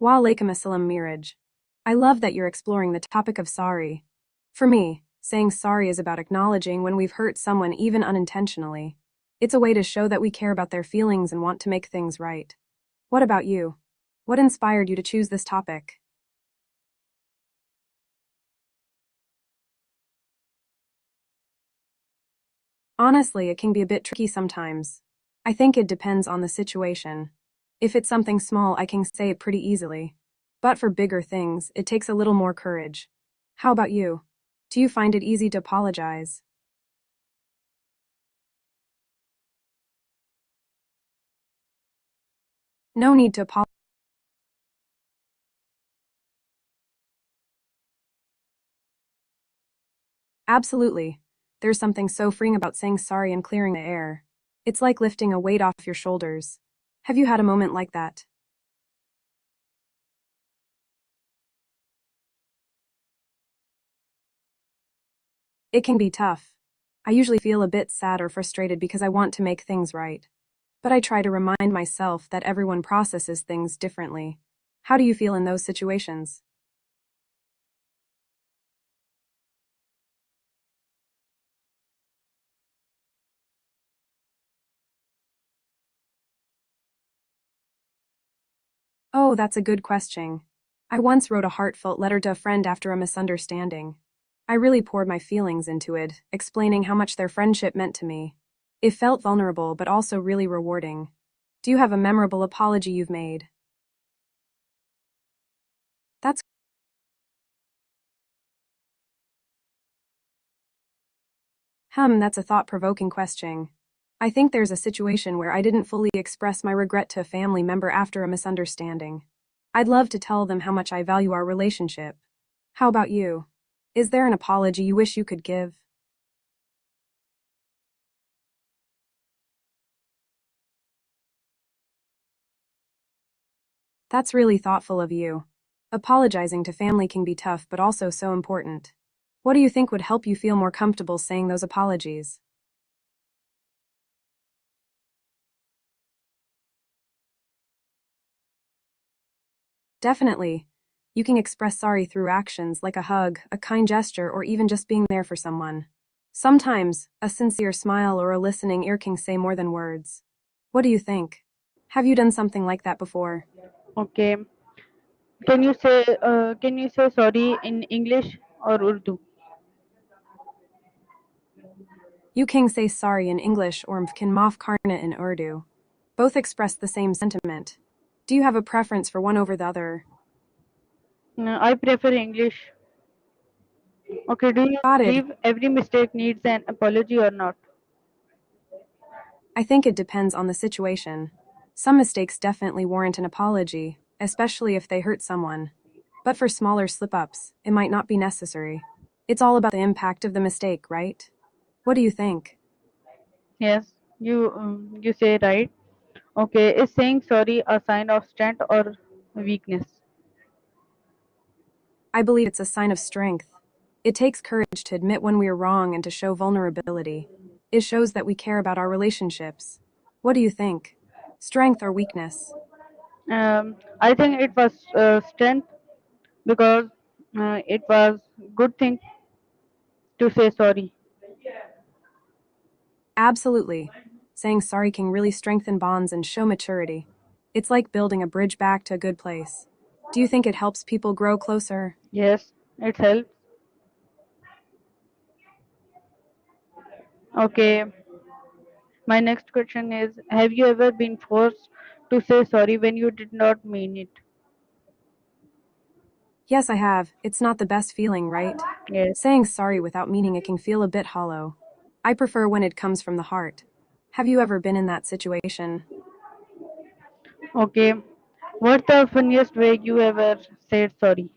Wa alaikum assalam Meiraj. I love that you're exploring the topic of sorry. For me, saying sorry is about acknowledging when we've hurt someone even unintentionally. It's a way to show that we care about their feelings and want to make things right. What about you? What inspired you to choose this topic? Honestly, it can be a bit tricky sometimes. I think it depends on the situation. If it's something small, I can say it pretty easily. But for bigger things, it takes a little more courage. How about you? Do you find it easy to apologize? No need to apologize. Absolutely. There's something so freeing about saying sorry and clearing the air. It's like lifting a weight off your shoulders. Have you had a moment like that? It can be tough. I usually feel a bit sad or frustrated because I want to make things right. But I try to remind myself that everyone processes things differently. How do you feel in those situations? Oh, that's a good question. I once wrote a heartfelt letter to a friend after a misunderstanding. I really poured my feelings into it, explaining how much their friendship meant to me. It felt vulnerable but also really rewarding. Do you have a memorable apology you've made? That's that's a thought-provoking question. I think there's a situation where I didn't fully express my regret to a family member after a misunderstanding. I'd love to tell them how much I value our relationship. How about you? Is there an apology you wish you could give? That's really thoughtful of you. Apologizing to family can be tough but also so important. What do you think would help you feel more comfortable saying those apologies? Definitely. You can express sorry through actions like a hug, a kind gesture, or even just being there for someone. Sometimes, a sincere smile or a listening ear can say more than words. What do you think? Have you done something like that before? Okay. Can you say sorry in English or Urdu? You can say sorry in English or can maaf karna in Urdu. Both express the same sentiment. Do you have a preference for one over the other? No, I prefer English. Okay, do you Got it. believe every mistake needs an apology or not? I think it depends on the situation. Some mistakes definitely warrant an apology, especially if they hurt someone. But for smaller slip ups, it might not be necessary. It's all about the impact of the mistake, right? What do you think? Yes, you say right. Okay, is saying sorry a sign of strength or weakness? I believe it's a sign of strength. It takes courage to admit when we're wrong and to show vulnerability. It shows that we care about our relationships. What do you think? Strength or weakness? I think it was strength because it was good thing to say sorry. Absolutely. Saying sorry can really strengthen bonds and show maturity. It's like building a bridge back to a good place. Do you think it helps people grow closer? Yes, it helps. Okay, my next question is: have you ever been forced to say sorry when you did not mean it? Yes, I have. It's not the best feeling, right? Yes. Saying sorry without meaning it can feel a bit hollow. I prefer when it comes from the heart. Have you ever been in that situation? Okay. What's the funniest way you ever said sorry?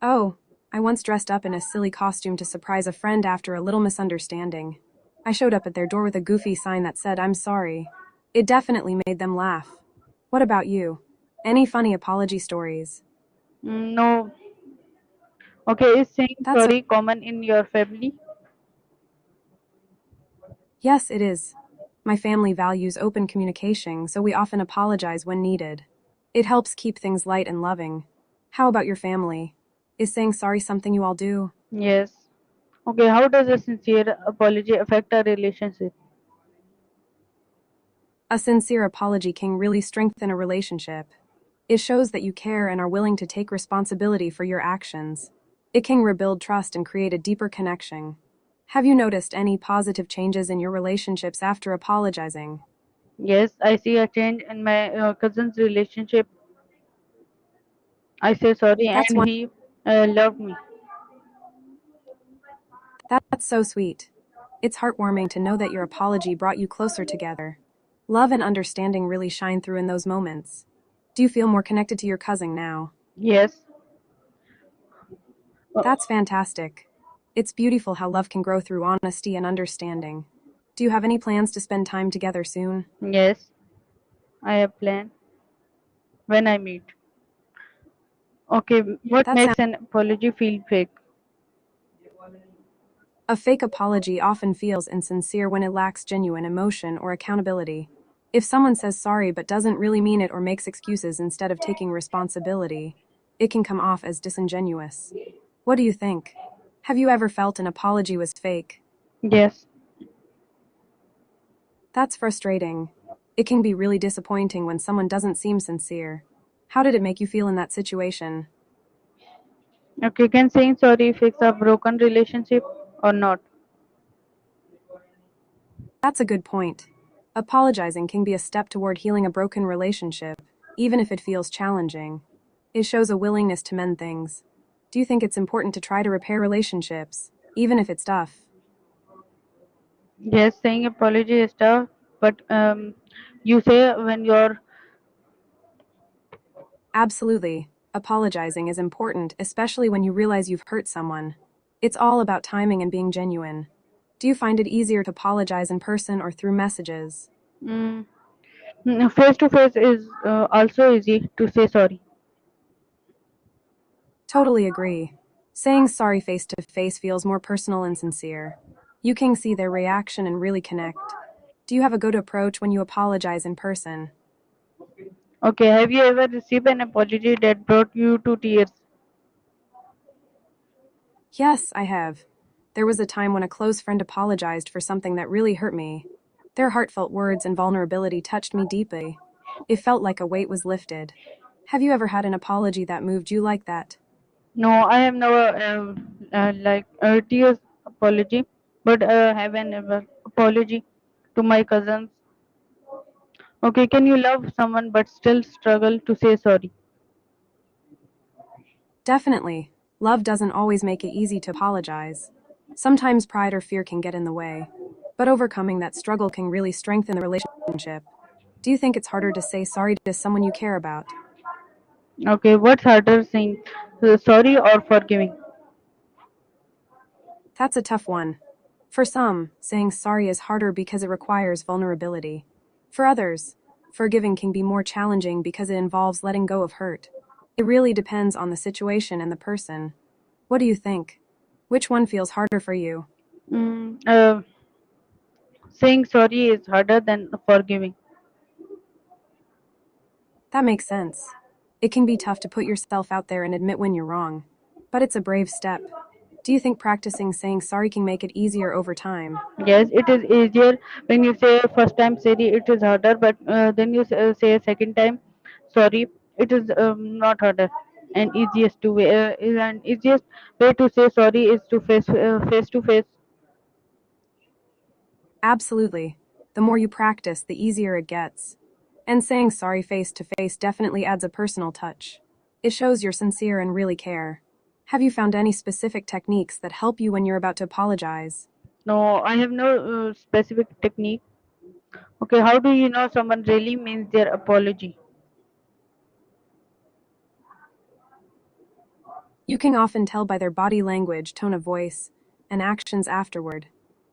Oh, I once dressed up in a silly costume to surprise a friend after a little misunderstanding. I showed up at their door with a goofy sign that said, I'm sorry. It definitely made them laugh. What about you? Any funny apology stories? No. Okay, is saying That's a sorry common in your family? Yes, it is. My family values open communication, so we often apologize when needed. It helps keep things light and loving. How about your family? Is saying sorry something you all do? Yes. Okay, how does a sincere apology affect our relationship? A sincere apology can really strengthen a relationship. It shows that you care and are willing to take responsibility for your actions. It can rebuild trust and create a deeper connection. Have you noticed any positive changes in your relationships after apologizing? Yes, I see a change in my cousin's relationship. I say sorry That's and one he loved me. that's so sweet. It's heartwarming to know that your apology brought you closer together. Love and understanding really shine through in those moments. Do you feel more connected to your cousin now? Yes. Uh, That's fantastic. It's beautiful how love can grow through honesty and understanding. Do you have any plans to spend time together soon? yes, I have planned when I meet. Okay, what That sounds makes an apology feel fake? A fake apology often feels insincere when it lacks genuine emotion or accountability. If someone says sorry but doesn't really mean it or makes excuses instead of taking responsibility, it can come off as disingenuous. What do you think? Have you ever felt an apology was fake? Yes. That's frustrating. It can be really disappointing when someone doesn't seem sincere. How did it make you feel in that situation? Okay, can saying sorry fix a broken relationship or not? That's a good point. Apologizing can be a step toward healing a broken relationship, even if it feels challenging. It shows a willingness to mend things. Do you think it's important to try to repair relationships, even if it's tough? Yes, saying apology is tough, but you say when you're Absolutely. Apologizing is important, especially when you realize you've hurt someone. It's all about timing and being genuine. Do you find it easier to apologize in person or through messages? mm, face to face is also easy to say sorry. Totally agree. Saying sorry face to face feels more personal and sincere. You can see their reaction and really connect. Do you have a good approach when you apologize in person? Okay, have you ever received an apology that brought you to tears? Yes, I have. There was a time when a close friend apologized for something that really hurt me. Their heartfelt words and vulnerability touched me deeply. It felt like a weight was lifted. Have you ever had an apology that moved you like that? No, I have never like tears apology, but have an ever apology to my cousins. Okay, can you love someone but still struggle to say sorry? Definitely. Love doesn't always make it easy to apologize. Sometimes pride or fear can get in the way. But overcoming that struggle can really strengthen the relationship. Do you think it's harder to say sorry to someone you care about? Okay, what's harder, saying sorry or forgiving? That's a tough one. For some, saying sorry is harder because it requires vulnerability. For others, forgiving can be more challenging because it involves letting go of hurt. It really depends on the situation and the person. What do you think? Which one feels harder for you? Mm, saying sorry is harder than forgiving. That makes sense. It can be tough to put yourself out there and admit when you're wrong. But it's a brave step. Do you think practicing saying sorry can make it easier over time? Yes, it is easier when you say first time sorry. It is harder, but then you say second time sorry. It is not harder and easiest to way. And easiest way to say sorry is to face to face. Absolutely. The more you practice, the easier it gets. And saying sorry face to face definitely adds a personal touch. It shows you're sincere and really care. Have you found any specific techniques that help you when you're about to apologize? No, I have no specific technique. Okay, how do you know someone really means their apology? You can often tell by their body language, tone of voice, and actions afterward.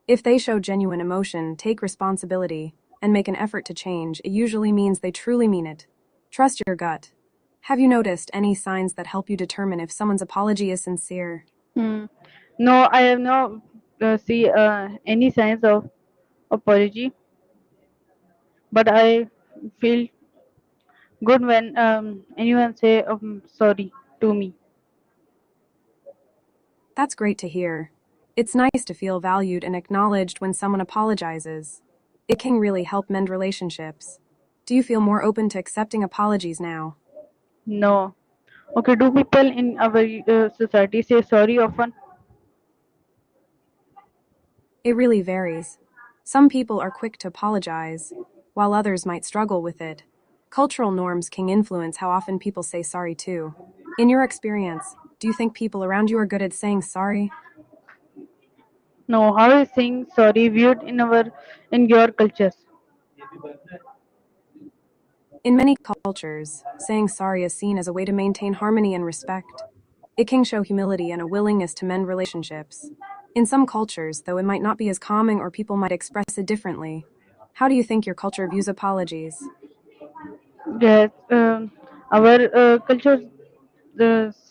If they show genuine emotion, take responsibility, and make an effort to change, it usually means they truly mean it. Trust your gut. Have you noticed any signs that help you determine if someone's apology is sincere? Hmm. No, I have no see any signs of apology, but I feel good when anyone say sorry to me. That's great to hear. It's nice to feel valued and acknowledged when someone apologizes. It can really help mend relationships. Do you feel more open to accepting apologies now? No. Okay, do people in our society say sorry often? It really varies. Some people are quick to apologize, while others might struggle with it. Cultural norms can influence how often people say sorry too. In your experience, do you think people around you are good at saying sorry? No. How is saying sorry viewed in your cultures? In many cultures, saying sorry is seen as a way to maintain harmony and respect. It can show humility and a willingness to mend relationships. In some cultures, though, it might not be as common or people might express it differently. How do you think your culture views apologies? Yes. Our cultures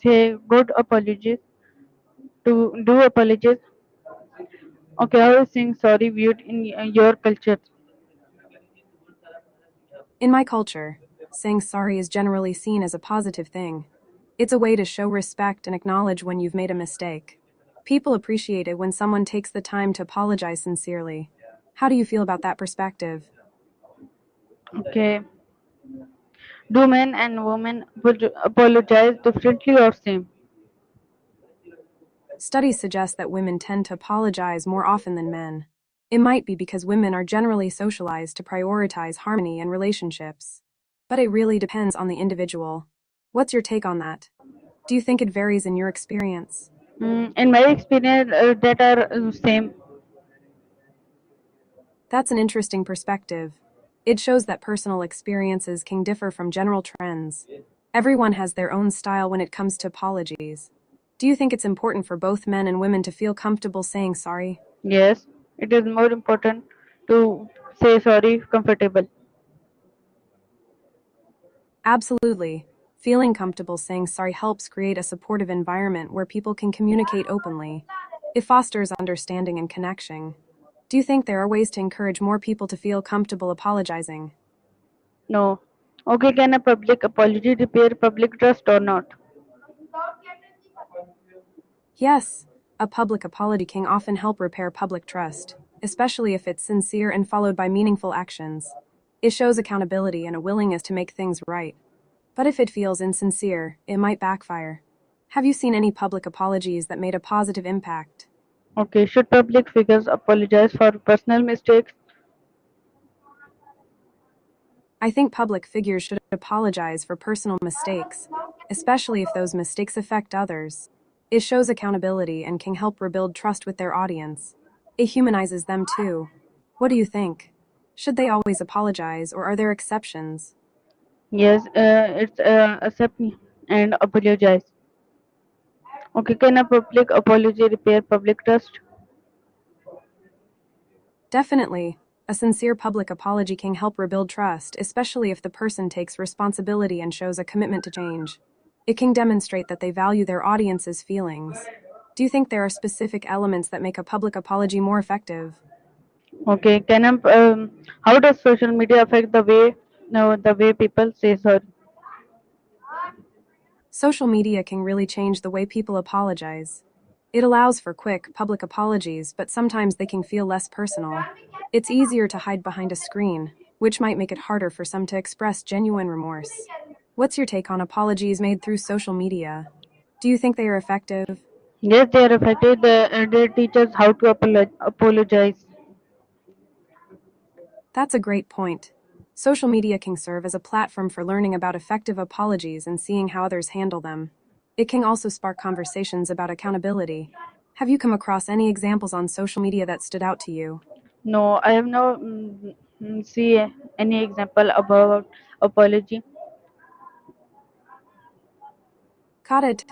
say good apologies to do apologies. Okay, how is saying sorry viewed in your culture? In my culture, saying sorry is generally seen as a positive thing. It's a way to show respect and acknowledge when you've made a mistake. People appreciate it when someone takes the time to apologize sincerely. How do you feel about that perspective? Okay. Do men and women apologize differently or same? Studies suggest that women tend to apologize more often than men. It might be because women are generally socialized to prioritize harmony and relationships. But it really depends on the individual. What's your take on that? Do you think it varies in your experience? In my experience, that are same. That's an interesting perspective. It shows that personal experiences can differ from general trends. Everyone has their own style when it comes to apologies. Do you think it's important for both men and women to feel comfortable saying sorry? Yes, it is more important to say sorry comfortable. Absolutely. Feeling comfortable saying sorry helps create a supportive environment where people can communicate openly. It fosters understanding and connection. Do you think there are ways to encourage more people to feel comfortable apologizing? No. Okay, can a public apology repair public trust or not? Yes, a public apology can often help repair public trust, especially if it's sincere and followed by meaningful actions. It shows accountability and a willingness to make things right. But if it feels insincere, it might backfire. Have you seen any public apologies that made a positive impact? Okay, should public figures apologize for personal mistakes? I think public figures should apologize for personal mistakes, especially if those mistakes affect others. It shows accountability and can help rebuild trust with their audience. It humanizes them too. What do you think? Should they always apologize or are there exceptions? Yes, it's accept and apologize. Okay, can a public apology repair public trust? Definitely. A sincere public apology can help rebuild trust, especially if the person takes responsibility and shows a commitment to change. It can demonstrate that they value their audience's feelings. Do you think there are specific elements that make a public apology more effective? Okay, how does social media affect the way no, the way people say sorry? Social media can really change the way people apologize. It allows for quick, public apologies, but sometimes they can feel less personal. It's easier to hide behind a screen, which might make it harder for some to express genuine remorse. What's your take on apologies made through social media? Do you think they are effective? Yes, they are affected. They teach us how to apologize. That's a great point. Social media can serve as a platform for learning about effective apologies and seeing how others handle them. It can also spark conversations about accountability. Have you come across any examples on social media that stood out to you? No, I have no see any example about apology. Got it.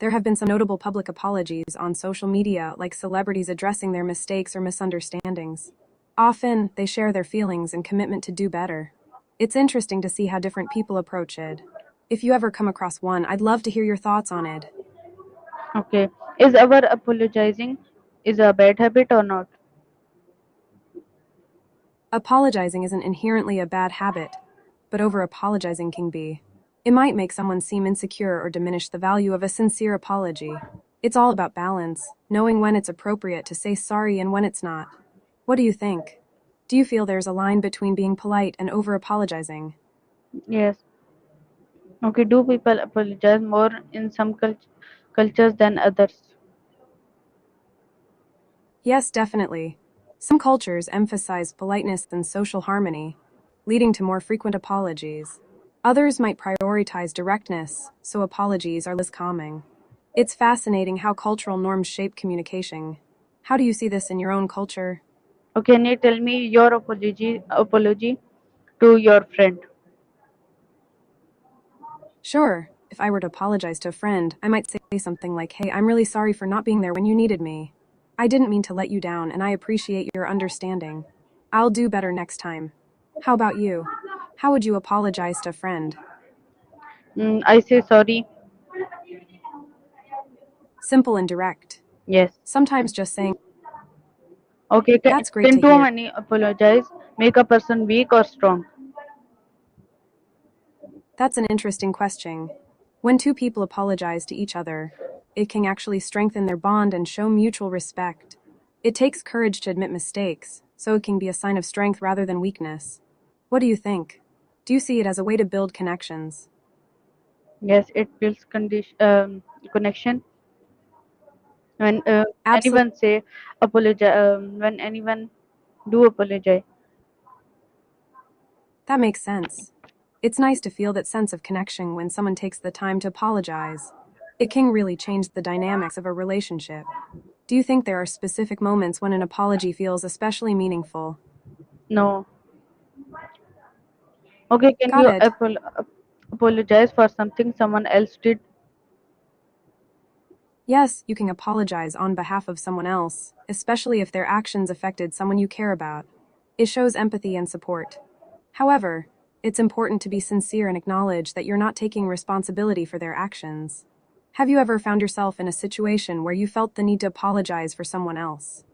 There have been some notable public apologies on social media, like celebrities addressing their mistakes or misunderstandings. Often, they share their feelings and commitment to do better. It's interesting to see how different people approach it. If you ever come across one, I'd love to hear your thoughts on it. Okay, is our apologizing is a bad habit or not? Apologizing isn't inherently a bad habit, but over apologizing can be. It might make someone seem insecure or diminish the value of a sincere apology. It's all about balance, knowing when it's appropriate to say sorry and when it's not. What do you think? Do you feel there's a line between being polite and over apologizing? Yes. Okay, do people apologize more in some cultures than others? Yes, definitely. Some cultures emphasize politeness and social harmony, leading to more frequent apologies. Others might prioritize directness, so apologies are less common. It's fascinating how cultural norms shape communication. How do you see this in your own culture? Okay, can you tell me your apology to your friend? Sure, if I were to apologize to a friend, I might say something like, "Hey, I'm really sorry for not being there when you needed me. I didn't mean to let you down and I appreciate your understanding. I'll do better next time." How about you? How would you apologize to a friend? I say sorry. Simple and direct. Yes. Sometimes just saying, Okay, "That's great can to too hear." many apologize make a person weak or strong? That's an interesting question. When two people apologize to each other, it can actually strengthen their bond and show mutual respect. It takes courage to admit mistakes, so it can be a sign of strength rather than weakness. What do you think? Do you see it as a way to build connections? Yes, it builds connection. When Absolutely, anyone say apologize, when anyone do apologize. that makes sense. It's nice to feel that sense of connection when someone takes the time to apologize. It can really change the dynamics of a relationship. Do you think there are specific moments when an apology feels especially meaningful? No. Okay, can Got you it. apologize for something someone else did? Yes, you can apologize on behalf of someone else, especially if their actions affected someone you care about. It shows empathy and support. However, it's important to be sincere and acknowledge that you're not taking responsibility for their actions. Have you ever found yourself in a situation where you felt the need to apologize for someone else?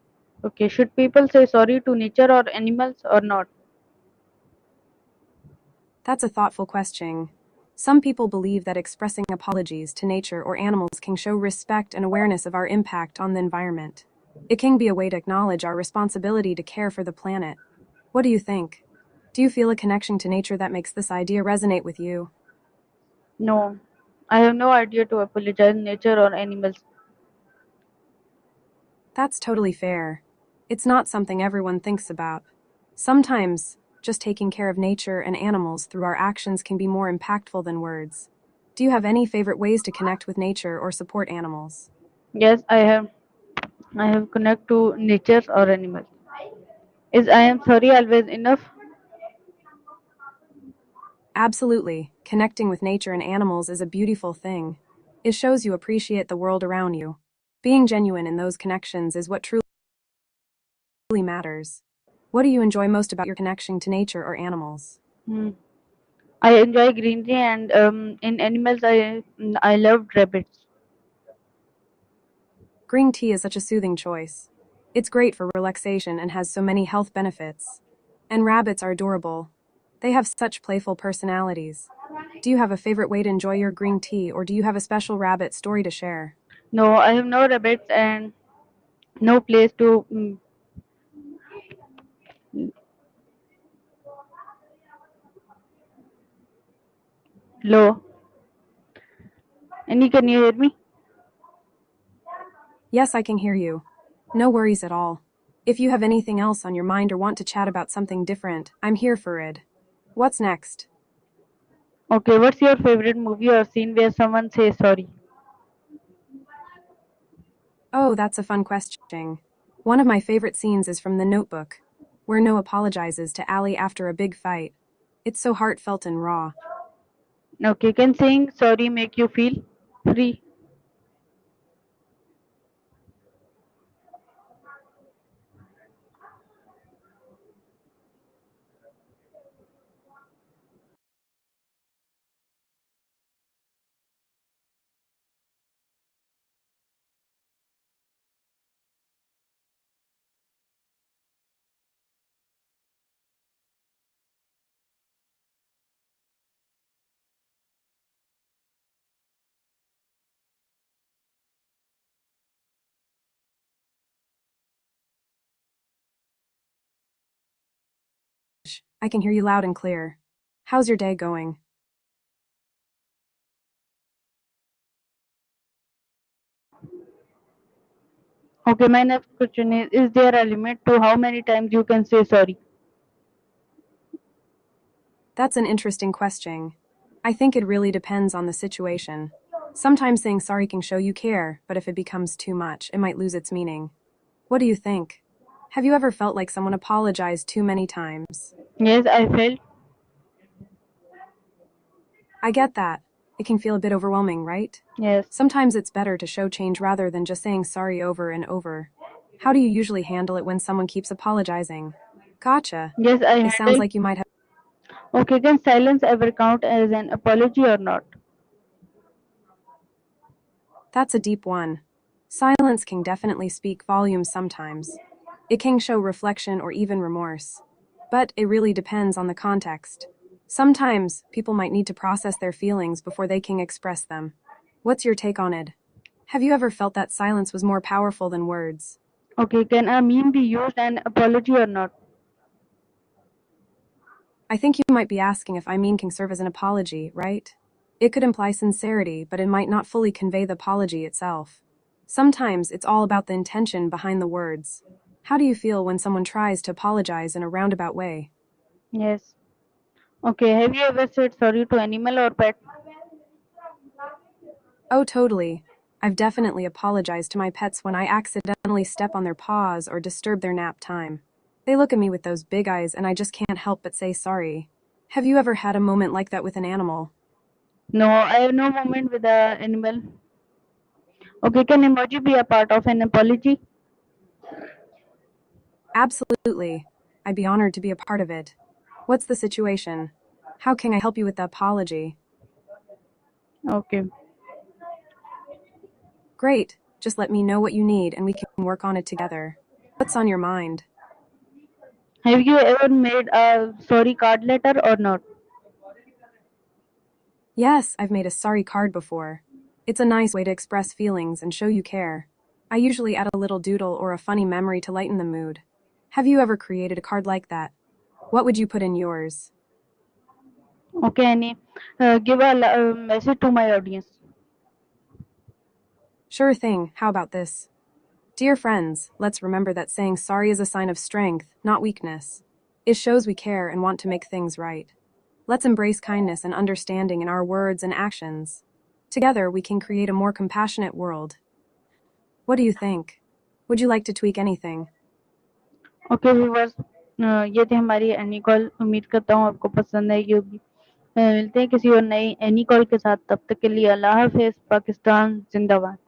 Okay, should people say sorry to nature or animals or not? That's a thoughtful question. Some people believe that expressing apologies to nature or animals can show respect and awareness of our impact on the environment. It can be a way to acknowledge our responsibility to care for the planet. What do you think? Do you feel a connection to nature that makes this idea resonate with you? No, I have no idea to apologize nature or animals. That's totally fair. It's not something everyone thinks about. Sometimes, just taking care of nature and animals through our actions can be more impactful than words. Do you have any favorite ways to connect with nature or support animals? Yes, I have. I have connect to nature or animals. Is I am sorry always enough? Absolutely. Connecting with nature and animals is a beautiful thing. It shows you appreciate the world around you. Being genuine in those connections is what truly matters. What do you enjoy most about your connection to nature or animals? Hmm. I enjoy greenery and in animals I love rabbits. Green tea is such a soothing choice. It's great for relaxation and has so many health benefits. And rabbits are adorable. They have such playful personalities. Do you have a favorite way to enjoy your green tea, or do you have a special rabbit story to share? No, I have no rabbits and no place to low. Any can you hear me? Yes, I can hear you. No worries at all. If you have anything else on your mind or want to chat about something different, I'm here for it. What's next? Okay, what's your favorite movie or scene where someone says sorry? Oh, that's a fun question. One of my favorite scenes is from The Notebook, where No apologizes to Allie after a big fight. It's so heartfelt and raw. Okay, can saying sorry make you feel free? I can hear you loud and clear. How's your day going? Okay, my next question is there a limit to how many times you can say sorry? That's an interesting question. I think it really depends on the situation. Sometimes saying sorry can show you care, but if it becomes too much, it might lose its meaning. What do you think? Have you ever felt like someone apologized too many times? Yes, I felt. I get that. It can feel a bit overwhelming, right? Yes. Sometimes it's better to show change rather than just saying sorry over and over. How do you usually handle it when someone keeps apologizing? Gotcha. Yes, I It sounds handle. like you might have. Okay, can silence ever count as an apology or not? That's a deep one. Silence can definitely speak volumes sometimes. It can show reflection or even remorse. But it really depends on the context. Sometimes people might need to process their feelings before they can express them. What's your take on it? Have you ever felt that silence was more powerful than words? Okay, can a meme be used an apology or not? I think you might be asking if I mean can serve as an apology, right? It could imply sincerity, but it might not fully convey the apology itself. Sometimes it's all about the intention behind the words. How do you feel when someone tries to apologize in a roundabout way? Yes. Okay, have you ever said sorry to animal or pet? Oh, totally. I've definitely apologized to my pets when I accidentally step on their paws or disturb their nap time. They look at me with those big eyes and I just can't help but say sorry. Have you ever had a moment like that with an animal? No, I have no moment with a animal. Okay, can emoji be a part of an apology? Absolutely. I'd be honored to be a part of it. What's the situation? How can I help you with the apology? Okay. Great. Just let me know what you need and we can work on it together. What's on your mind? Have you ever made a sorry card letter or not? Yes, I've made a sorry card before. It's a nice way to express feelings and show you care. I usually add a little doodle or a funny memory to lighten the mood. Have you ever created a card like that? What would you put in yours? Okay, Annie. Give a message to my audience. Sure thing, how about this? Dear friends, let's remember that saying sorry is a sign of strength, not weakness. It shows we care and want to make things right. Let's embrace kindness and understanding in our words and actions. Together, we can create a more compassionate world. What do you think? Would you like to tweak anything? Okay viewers, ये थी हमारी any call. उम्मीद करता हूँ आपको पसंद आएगी होगी। मिलते हैं किसी और नई एनी कॉल के साथ। तब तक के लिए अल्लाह हाफिज़। पाकिस्तान जिंदाबाद।